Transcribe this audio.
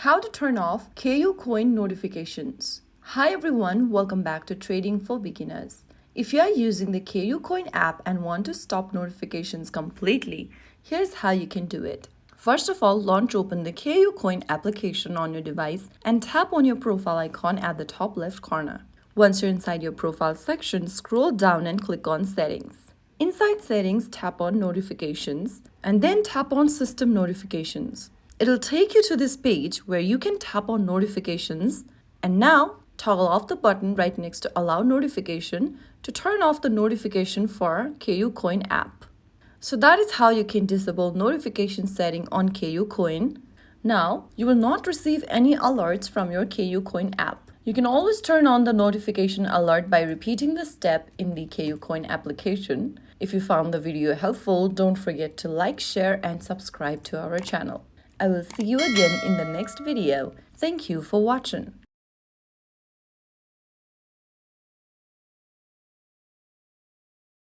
How to turn off KuCoin notifications. Hi everyone, welcome back to Trading for Beginners. If you are using the KuCoin app and want to stop notifications completely, here's how you can do it. First of all, launch open the KuCoin application on your device and tap on your profile icon at the top left corner. Once you're inside your profile section, scroll down and click on Settings. Inside Settings, tap on Notifications and then tap on System Notifications. It'll take you to this page where you can tap on Notifications and now toggle off the button right next to Allow Notification to turn off the notification for KuCoin app. So that is how you can disable notification setting on KuCoin. Now, you will not receive any alerts from your KuCoin app. You can always turn on the notification alert by repeating the step in the KuCoin application. If you found the video helpful, don't forget to like, share, and subscribe to our channel. I will see you again in the next video. Thank you for watching.